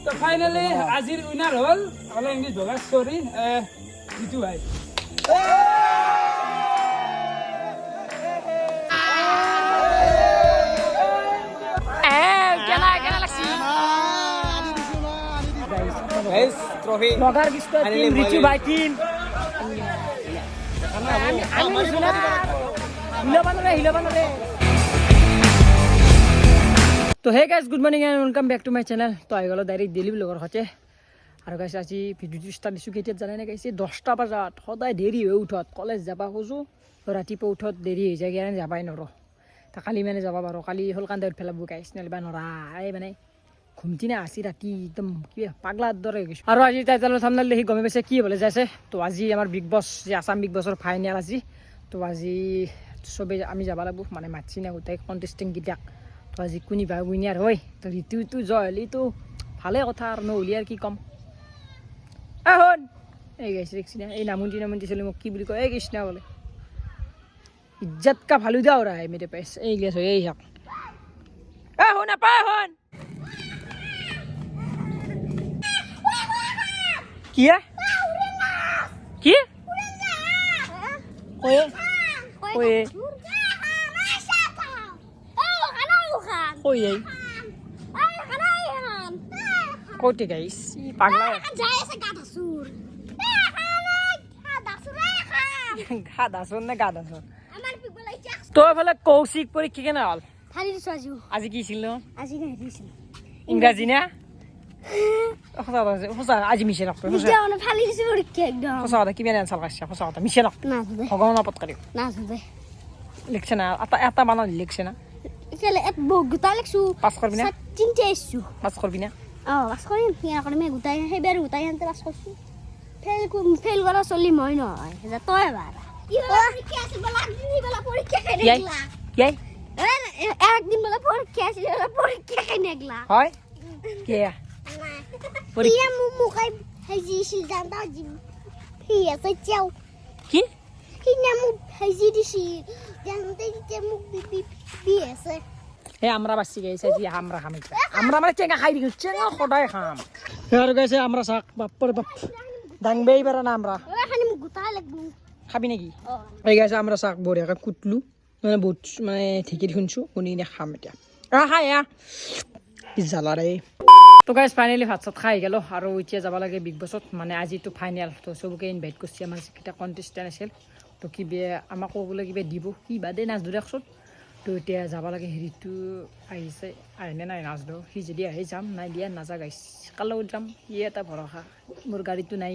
তো ফাইনালি আজিৰ উইনাৰ হ'ল অল ইংলিছ ভগা ষ্টৰী জিতু ভাই ট্ৰফি লগৰ বিস্কুট টিম ৰিচু ভাই টিম হিলবানৰে তো hey guys good morning and welcome back to my channel তো আহি গ'লো ডাইৰেক্ট ডেইলি ব্লগৰ সৈতে আৰু গাইছে আজি ভিডিঅ'টো ষ্টাৰ্ট দিছোঁ কেতিয়াত জানে নে গাইছে 10টা বজাত সদায় দেৰি হৈ উঠত কলেজ যাব খোজোঁ ৰাতিপুৱা উঠত দেৰি হৈ যায় কাৰণে যাবাই নোৱাৰোঁ তা কালি মানে যাব পাৰোঁ কালি হ'ল কান্দে উঠি পেলাব গাইছ নালিবা নৰা এই মানে ঘুমটি না আসি ৰাতি একদম কিবা পাগলাৰ দৰে হৈ গৈছোঁ আৰু আজি টাইটেলৰ থাম্বনেইল দেখি গমে পাইছে কি হ'বলৈ যাইছে তো আজি আমাৰ বিগ বছ যে আছাম বিগ বছৰ ফাইনেল আজি তো আজি চবেই আমি যাব লাগিব মানে মাতছি না গোটেই কণ্টেষ্টেণ্টকেইটাক তো আজি কোনিবা উইনাৰ হয় তো ঋতুটো জয় হ'লেতো ভালে কথা আৰু নহ'লে আৰু কি ক'ম শুন এই গাইছে দেখছিনা এই নামুন্তি চলি মোক কি বুলি কয় এই কৃষ্ণ বোলে ইজ্জত কা ফালুদা हो रहा है मेरे पास এই গেছ এই হক শুন নাপায় শুন কি কি কয়ে কয়ে কয়ে কোটি গাইস পাগলা গাদাসুর না গাদাসুর তো এফালে কৌশিক পরীক্ষা কেনা হল আজি কি ছিল ইংৰাজী না সঁচা আজি মিছে নক সঁচা কথা কিমান এনচাল কাটছে সঁচা কথা মিছে নক ভগৱানৰ পদ কালি লিখছে না এটা বানান লিখছে না পাছ কৰবি না পাছ কৰবি না ফেল কৰা চলি মই নহয় তই এবাৰ একদিন বলে পরীক্ষা আছিল পরীক্ষা খাই নেগলা হয় কে পরীক্ষা মুখাই হেজিছিল জানতা জি হিয়া সচাও কি হিনা মু হেজি দিছি জানতে যে মুখ বি আছে হে আমরা বাসি গেছে জি আমরা খাম আমরা মানে চেঙ্গা খাই দিছি চেঙ্গা সদায় খাম আর গেছে আমরা শাক বাপরে বাপ দাংবেই পারা না আমরা খানি মুখ গুতা লাগবো খাবি নাকি এই গেছে আমরা শাক বড়িয়াকে কুটলু মানে বহুত মানে ঠিকই শুনছো শুনি নে খাম এতিয়া খাই জ্বালা রে তো গাইজ ফাইনেলি ভাত চাত খাই গেল আৰু এতিয়া যাব লাগে বিগ বছত মানে আজিতো ফাইনেল তো চবকে ইনভাইট কৰিছে আমাৰ যিকেইটা কণ্টেষ্টেণ্ট আছিল তো কিবা আমাকো বোলে কিবা দিব কি বাদে নাচ দেখোন তো এতিয়া যাব লাগে হেৰিটো আহিছে আহিনে নাই নাচ দিওঁ সি যদি আহি যাম নাই দিয়া নাযা গাইছ কাৰ লগত যাম ই এটা ভৰসা মোৰ গাড়ীটো নাই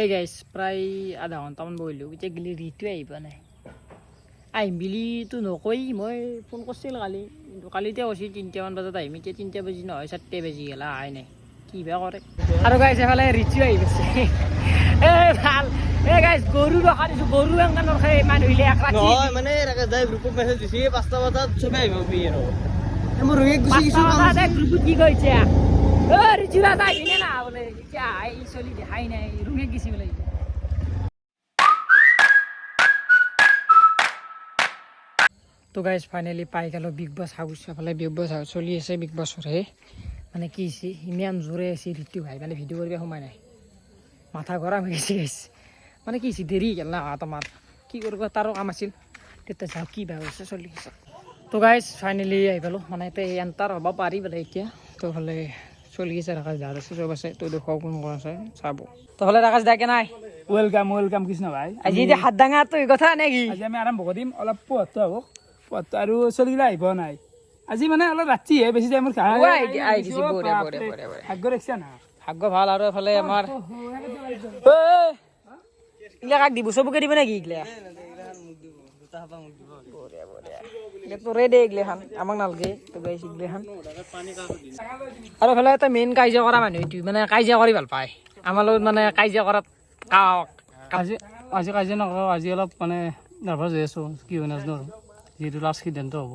এই গাইছ প্ৰায় আধা ঘণ্টামান বহিলোঁ এতিয়া গেলি ঋতুৱে আহিব নাই আহিম বুলিতো নকয় মই ফোন কৰিছিল কালি কিন্তু কালিতে কৈছিল 3টামান বজাত আহিম এতিয়া 3টা বাজি নহয় 4টা বাজি গেলা আহাই নাই কি বেয়া কৰে আৰু গাইছ এফালে ঋতু আহি গৈছে ভাল গাইছ গৰু ৰখা দিছোঁ গৰু এনেকৈ নৰখাই মানুহিলে এক ৰাতি নহয় মানে যাই গ্ৰুপত মেছেজ দিছে 5টা বজাত চবে আহিব ফ্ৰী আৰু মোৰ ৰুঙে গুচি গৈছোঁ গ্ৰুপত কি কৈছে ঋতু ৰাজা আহিলে না বোলে এতিয়া আহি চলি দেখাই নাই ৰুঙে গেছি বোলে তো গাইজ ফাইনেলি পাই গেল বিগ বছ হাউচ এফালে বিগ বছ হাউচ চলি আছে বিগ বছৰহে মানে কি হৈছে ইমান জোৰে আছে ঋতু ভাই মানে ভিডিঅ' কৰিব সোমাই নাই মাথা গৰম হৈ গৈছে গাইছ মানে কি হৈছে দেৰি গেল না তোমাৰ কি কৰিব তাৰো কাম আছিল তেতিয়া যাওঁ কি বেয়া হৈছে চলি আছে তো গাইজ ফাইনেলি আহি পালোঁ মানে এতিয়া এণ্টাৰ হ'ব পাৰি বোলে এতিয়া তো হ'লে চলি আছে ৰাকাশ দাদ আছে চব আছে তো দেখুৱাও কোন কোন আছে চাব তো হ'লে ৰাকাশ দা কে নাই ওয়েলকাম কৃষ্ণ ভাই আজি এতিয়া হাত দাঙা তো এই কথা নেকি আজি আমি আৰম্ভ কৰিম অলপ পুৱাটো হ'ব পুৱাটো আৰু চলিগিলা আহিব নাই আজি মানে অলপ ৰাতিহে বেছি টাইমৰ ভাগ্য দেখিছা না ভাগ্য ভাল আৰু এফালে আমাৰ এইগিলা কাক দিব চবকে দিব নেকি এইগিলা তোৰে দে এইগিলাখান আমাক নালাগে তো গাইছ এইগিলাখান আৰু এফালে এটা মেইন কাজিয়া কৰা মানুহ এইটো মানে কাজিয়া কৰি ভাল পায় আমাৰ লগত মানে কাজিয়া কৰাত আজি কাজিয়া নকৰোঁ আজি অলপ মানে নাৰ্ভাছ হৈ আছোঁ কি হয় নাজানো আৰু যিহেতু লাষ্ট সিদ্ধান্ত হ'ব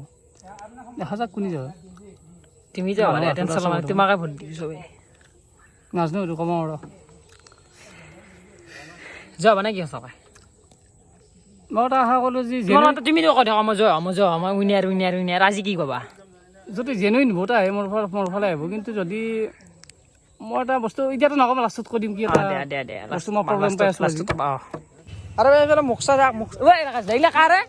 দেখা যাওক কোনে যাব তুমি যাবা মানে টেনশ্যন ল'বা তোমাকে ভোট দিবি চবে নাজানো এইটো ক'ব আৰু যাবা নেকি সঁচাকৈ মই এটা আশা কৰিলোঁ যে তুমিতো কৈ থাকা মই যোৱা মই উইনাৰ আজি কি ক'বা যদি জেনুইন ভোট আহে মোৰ ফালে আহিব কিন্তু যদি মই এটা বস্তু এতিয়াতো নক'ম লাষ্টত কৈ দিম কি এটা দে বস্তু মই প্ৰব্লেম পাই আছোঁ আজি। আৰু এইফালে মুখচা যাক মুখ ঐ যাইলে কাৰে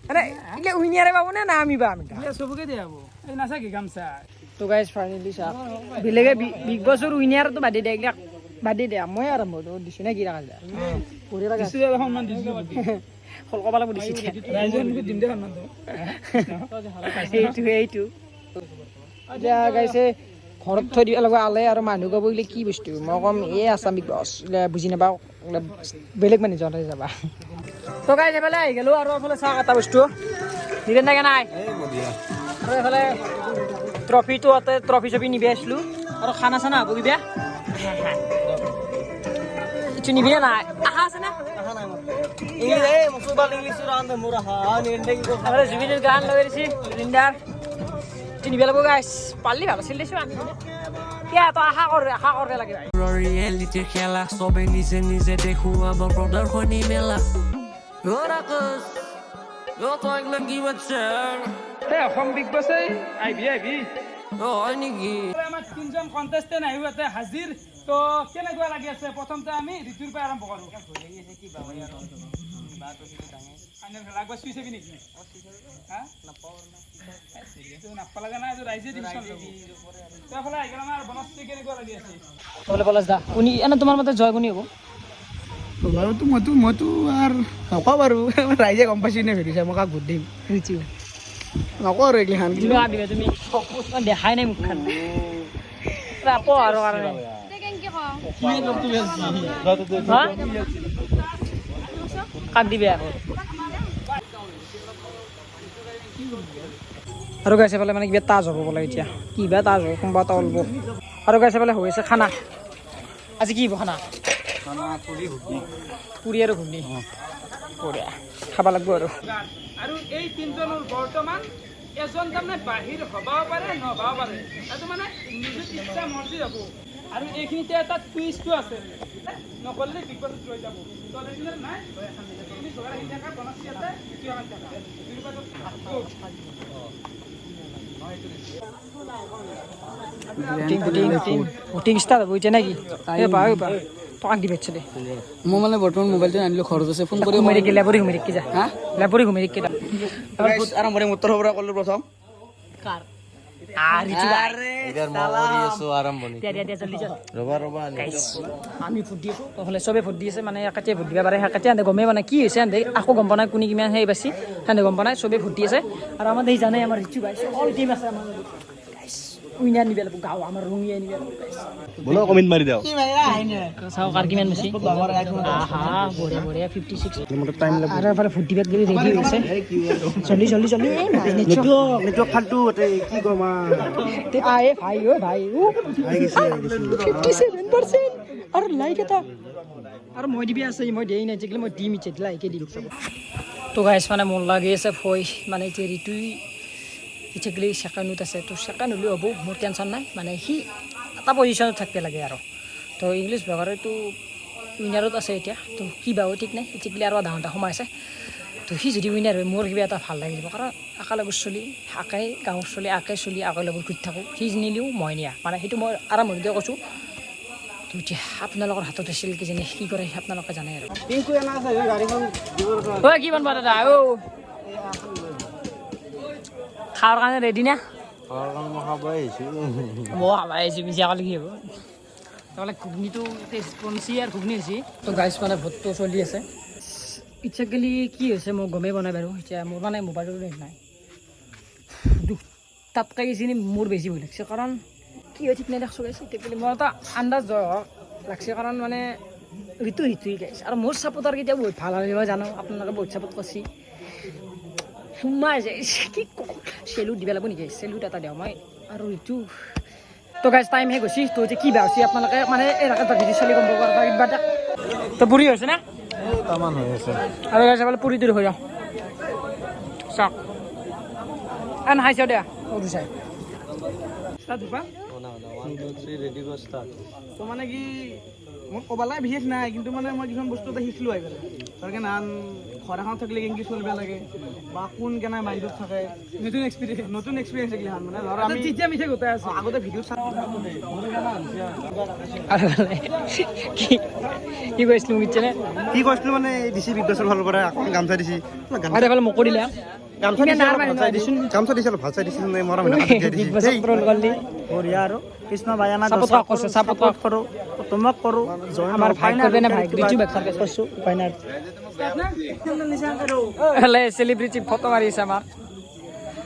আৰে ইলে উইনিয়াৰে পাব নে না আমি পাম চবকে দিয়া হ'ব এই নাচাকি গামচা তো গাইজ ফাইনেলি চাওক বেলেগে বিগ বছৰ উইনাৰটো বাদ দি দিয়ে বাদ দি দিয়া মই আৰম্ভ দিছোঁ নে কি ৰাখা যায় সন্মান দিছোঁ শলক পালাব দিছোঁ ৰাইজে মোক দিম দে সন্মানটো এইটো এতিয়া গাইছে ঘৰত থৈ দিব লাগিব আলে আৰু মানুহ ক'ব গ'লে কি বস্তু মই ক'ম এই আছাম বিগ বছ বুজি নাপাওঁ বেলেগ মানুহ জনাই যাবা তো গাইজ এইফালে আহি গ'লোঁ আৰু এইফালে চাওক এটা বস্তু দিলে থাকে নাই আৰু এইফালে ট্ৰফিটো ট্ৰফি নিবি আছিলোঁ আৰু খানা চানা হ'ব কিবা কিছু নিবি নাই আহা আছে না জুবিনৰ গান লগাই দিছে জুবিনদাৰ নিবি লাগিব গাইছ পাৰলি ভাল আছিল দেচোন কিয় তই আশা কৰিব লাগে ৰিয়েলিটিৰ খেলা চবে নিজে নিজে দেখুৱাব প্ৰদৰ্শনী মেলা অসম বিগ বছ আহিবি হয় নেকি আমাৰ তিনিজন কণ্টেষ্টেণ্ট আহিব ইয়াতে হাজিৰ তো কেনেকুৱা লাগি আছে প্ৰথমতে আমি ঋতুৰ পৰা আৰম্ভ কৰোঁ লাগবা চুই চাবি নেকি নাপালাগা নাই ৰাইজে ডিভিশ্যন ল'ব তাৰফালে আহি গ'ল আমাৰ বনশ্ৰী কেনেকুৱা লাগি আছে বোলে পলাশ দা কোনি এনে তোমাৰ মতে জয় কোনি হ'ব বাৰুতো মইতো আৰু নকওঁ বাৰু ৰাইজে গম পাইছোঁ নে ভেটিছে মই কাক ভোট দিম ৰিচি নকওঁ আৰু এইগিলাখান তুমি আদিবা তুমি দেখাই নাই মুখখন ৰাপ আৰু কাৰণে কাক দিবি আৰু গাইছে পেলাই মানে কিবা তাজ হ'ব বোলে এতিয়া কিবা তাজ হ'ব কোনোবা এটা ওলব আৰু গাইছে পেলাই হৈ আছে খানা আজি কি হ'ব খানা পুৰি আৰু ঘুগনি বঢ়িয়া খাব লাগিব আৰু এই তিনিজনৰ বৰ্তমান এজন তাৰমানে বাহিৰ হ'বও পাৰে নহ'বও পাৰে এইটো মানে নিজৰ ইচ্ছা মৰ্জি হ'ব আৰু এইখিনিতে এটা টুইষ্টো আছে নকৰিলে বিগ বছত ৰৈ যাব নাই তুমি জোগাৰ আহি থাকা বনশ্ৰী আছে ভোটিং ষ্টাৰ্ট হ'ব এতিয়া নেকি টকাক দিবে দে মই মানে বৰ্তমান মোবাইলটো আনিলোঁ খৰচ আছে ফোন কৰি লেবৰি ঘুমি দেখি যা হা লেবৰি ঘুমি দেখি আৰম্ভণি উত্তৰ পৰা কৰিলোঁ প্ৰথম কাৰ আমি ভোট দি আছোঁ নহ'লে চবেই ভোট দি আছে মানে একেটিয়ে ভোট দিব পাৰে সেকেটিয়ে গমেই মানে কি হৈছে সিহঁতে আকৌ গম পোৱা নাই কোনে কিমান সেই বাছি সিহঁতে গম পোৱা নাই চবেই ভোট দি আছে আৰু আমাৰ সেই জানে আমাৰ ৰিচু গাইছ অল টিম আছে আমাৰ উইনাৰ নিব লাগিব গাঁও আমাৰ ৰঙিয়াই নিব লাগিব কমেণ্ট মাৰি দিওঁ চাওঁ কাৰ কিমান বেছি বঢ়িয়া বঢ়িয়া 56 আৰু এফালে ভোট দিবাক ৰেডি হৈছে জল্দি নেটৱৰ্ক ফাল্টু কি ক'ম আয়ে ভাই ঐ ভাই 57% আৰু লাইক এটা আৰু মই দিবি আছে মই দেই নাই যেগলে মই দিম ইচ্ছে লাইকে দিম তো গাইছ মানে মন লাগি আছে ভয় মানে এতিয়া ঋতুই ইচ্ছাগলি ছেকেণ্ডত আছে তো ছেকেণ্ড হ'লেও হ'ব মোৰ টেনশ্যন নাই মানে সি এটা পজিশ্যনত থাকিব লাগে আৰু তো ইংলিছ ভাষাৰতো উইনাৰত আছে এতিয়া তো কি বাৰু ঠিক নাই ইচ্ছাগলি আৰু আধা ঘণ্টা সময় আছে তো সি যদি উইনাৰ হয় মোৰ কিবা এটা ভাল লাগিব কাৰণ একেলগে চলি আকাই গাঁৱৰ চলি আকাই চলি একেলগে ঘূৰি থাকোঁ সি নিলেও মই নিয়া মানে সেইটো মই আৰম্ভণিতে কৈছোঁ তো এতিয়া আপোনালোকৰ হাতত আছিল কিজানি কি কৰে আপোনালোকে জানে আৰু ঐ কি বনবা দাদা খাৱাৰ কাৰণে ৰেডি না মই খাব আহিছোঁ মিছা ক'লে কি হ'ব তাৰমানে ঘুগনিটো স্পঞ্চি আৰু ঘুগনি হৈছে তো গাইছ মানে ভোটটো চলি আছে ইচ্ছাগলি কি হৈছে মই গমেই পোৱা নাই বাৰু এতিয়া মোৰ মানে মোবাইলটো নেট নাই তাতকৈ এইখিনি মোৰ বেছি ভয় লাগিছে কাৰণ কি হয় ঠিক নাই দেখছোঁ গাইছে এতিয়া মই এটা আন্দাজ লাগছে কাৰণ মানে ঋতুই গাইছে আৰু মোৰ ছাপোৰ্টাৰ কেতিয়া বহুত ভাল হয় মই জানো আপোনালোকে বহুত ছাপোৰ্ট কৰিছে সোমাই যায় কি চেলুট দিব লাগিব নেকি চেলুট এটা দিওঁ মই আৰু ঋতু তো গাইজ টাইম হে গৈছে তো এতিয়া কি বেয়া হৈছে আপোনালোকে মানে এই ৰাখা ভিডিঅ' চলি গম পাব কিবা এটা তো বুঢ়ী হৈছে না তামান হৈ আছে আৰু গাইছে বোলে পুৰি তুৰি হৈ যাওঁ চাওক নাখাই চাওঁ দিয়া সৰু চাই ৰেডি তো মানে কি মোৰ ক'বালে বিশেষ নাই কিন্তু মানে মই কিছুমান বস্তু এটা শিকিলোঁ আহি পেলাই ধৰক নান ঘৰ এখন থাকিলে কেনেকৈ চলিব লাগে বা কোন কেনে মাইণ্ডত থাকে নতুন এক্সপিৰিয়েঞ্চ এইগিলা মানে ধৰ আমি যেতিয়া মিঠে গোটাই আছে আগতে ভিডিঅ' চাওঁ কি কৈছিলো মিছনে কি কৈছিলোঁ মানে দিছি বিগ বছৰ ফালৰ পৰা আকৌ গামচা দিছি আৰু এফালে মোক কৰিলা গামচা দিছি অলপ ভাল চাই দিছিল গামচা দিছি অলপ ভাল চাই দিছিল মৰা মানে বিগ বছৰ ট্ৰল কৰলি বঢ়িয়া আৰু কৃষ্ণ বায়ানা চাপোৰ্ট কৰছো চাপোৰ্ট কৰোঁ তোমাক কৰোঁ আমাৰ ভাই কৰবে না ভাই বিজু বেক সাৰ্ভিস কৰছো উপায় নাই হলে সেলিব্ৰিটি ফটো মাৰিছে আমাৰ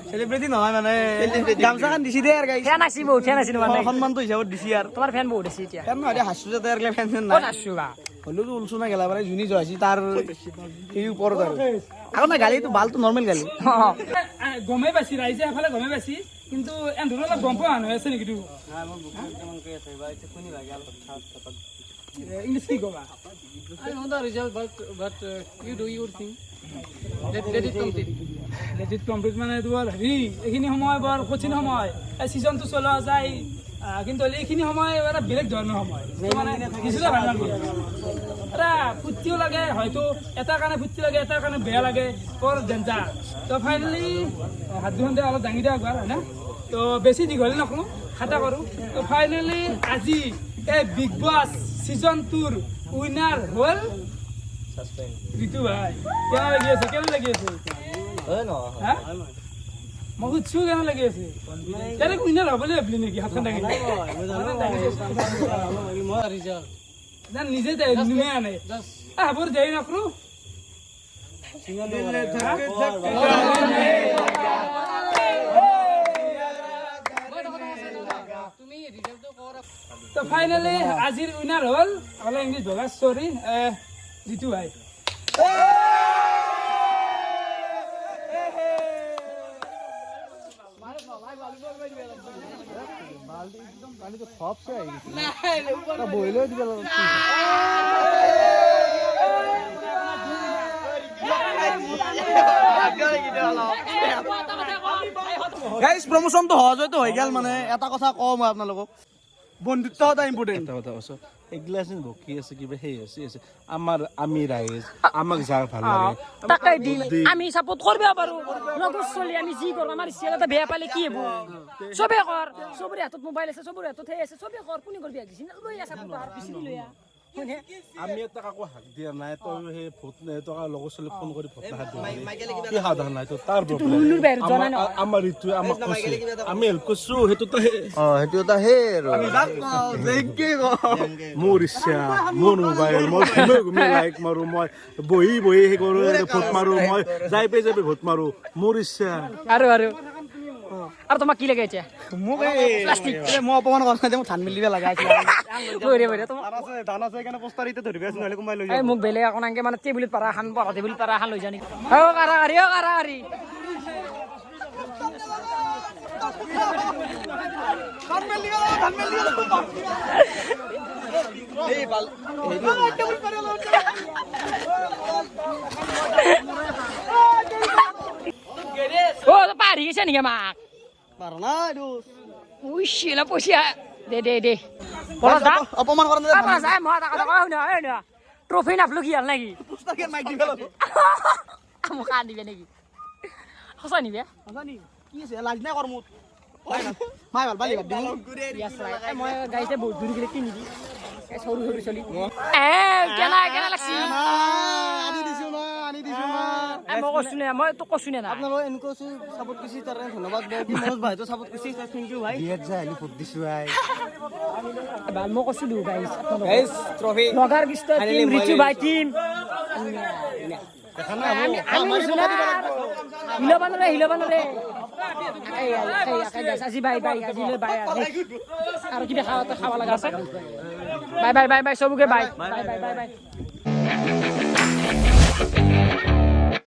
চেলিব্ৰিটি নহয় মানে গামচাখন দিছি দে আৰু গাইছ ফেন আছি মানে সন্মানটো হিচাপত দিছি আৰু তোমাৰ ফেন বহুত আছে এতিয়া ফেন নহয় হাসু যাতে আৰু ফেন ক'ত নাই আছো বা হ'লেও উলছো না গেলা বাৰে যোনি যোৱাইছি তাৰ এই ওপৰত আৰু আকৌ না গালিটো বালটো নৰ্মেল গালি গমেই পাইছি ৰাইজে এফালে গমেই পাইছি কিন্তু এন্ধৰ অলপ গম পোৱা মানুহ আছে নেকি ইংলিছ কি ক'বা I know the result, but you do your thing. Let it complete. Legit complete মানে তোমাৰ হেৰি এইখিনি সময় বৰ কঠিন সময় এই ছিজনটো চলোৱা যায় কিন্তু এইখিনি সময় এটা বেলেগ ধৰণৰ সময় মানে কিছুটা ভাল নালাগে এটা ফূৰ্তিও লাগে হয়তো এটাৰ কাৰণে ফূৰ্তি লাগে এটাৰ কাৰণে বেয়া লাগে বৰ ডেঞ্জাৰ তো ফাইনেলি হাত দুখনতে অলপ দাঙি দিয়া একবাৰ হয় না তো বেছি দীঘলী নকৰোঁ খাটা কৰোঁ তো ফাইনেলি আজি এই বিগ বছ ছিজন 2ৰ উইনাৰ হ'ল ঋতু ভাই কেনে লাগি আছে হা মই সুধিছোঁ কেনে লাগি আছে ডাইৰেক্ট উইনাৰ হ'বলৈ ভাবিলি নেকি হাতখন দাঙি নিজে নুমে আনে বৰ দেৰি নকৰোঁ তো ফাইনেলি আজিৰ উইনাৰ হ'ল হ'লে ইংলিছ ভগা চৰি ঋতু ভাই গাইজ প্ৰমোচনটো সহজতে হৈ গ'ল মানে এটা কথা কওঁ মই আপোনালোকক বন্ধুত্ব এটা ইম্পৰ্টেণ্ট কথা কৈছো এইগিলা আছে বকি আছে কিবা সেই আছে আমি ৰাইজ আমাক যাৰ ভাল লাগে তাকে দিম আমি সাপোর্ট করবে পারো লগর চলি আমি জি করব আমার ছেলেটা বেয়া পালে কি হবো সবে কর সবরে হাতত মোবাইল আছে সবরে হাতত হে আছে সবে কর কোনি করবি দিছিনা লই আছে সাপোর্ট আর পিছনি লইয়া আমি এটা কাকো হাক দিয়া নাই তই সেই ভোট টকা লগৰ ছোৱালীক ফোন কৰি ভোট হাত দিয়া কি সাধাৰণ নাই তো তাৰ নুনুৰ বেৰ জনা ন আমাৰ ইটো আমাক কৈছে আমি হেল্প কৰিছো সেইটো এটা হে আৰু মোৰ ইচ্ছা মোৰ মোবাইল মই ঘুমে লাইক মাৰো মই বহি সেই কৰো ভোট মাৰো মই যাই ভোট মাৰো মোৰ ইচ্ছা আৰু তোমাক কি লাগাইছে মোক প্লাষ্টিক মই অপমান কৰা নাই মই ধান মিলিব লগা আছিল বৰে তোমাক ধান আছে কাৰণে পোষ্টাৰ এতিয়া ধৰিব আছে নহ'লে কোনোবাই লৈ এই মোক বেলেগ এখন আনকে মানে টেবুলত পাৰা খান পঢ়া টেবুলত পাৰা খান লৈ যানি ও কাৰাগাৰি ও তো পাৰি গেছে নেকি মাক পাৰা নাই এইটো উইছিলা পইচা দে বলা যা অপমান কৰা নাই বলা যা মই টাকা হয় ট্ৰফি নাফলো কি হাল নাকি পোষ্টাৰ কেন মাইক দিব লাগে মোক কান দিবে নেকি সঁচা নিবে জানি কি আছে লাজ নাই কৰ মুত মাই ভাল পালি বাদ দিম মই গাইতে বহুত দূৰ গেলে কিনি দি সৰু চলি কেনা লাগছি আনি দিছো না মই কৈছো নে মই তো কৈছো নে না আপোনালোক এনেকৈ সাপোৰ্ট কৰিছে তাৰ ধন্যবাদ মনোজ ভাইটো সাপোৰ্ট কৰিছে থেংক ইউ ভাই বিয়াত যাই আলি ভোট দিছো ভাই ভাল মই কৈছিলো গাইছ গাইস ট্ৰফি লগাৰ বিষ্ট টিম ৰিচু বাই টিম আমি হিলবানৰে আজি বাই আজি লৈ বাই আৰু কিবা খাব লগা আছে বাই চবকে বাই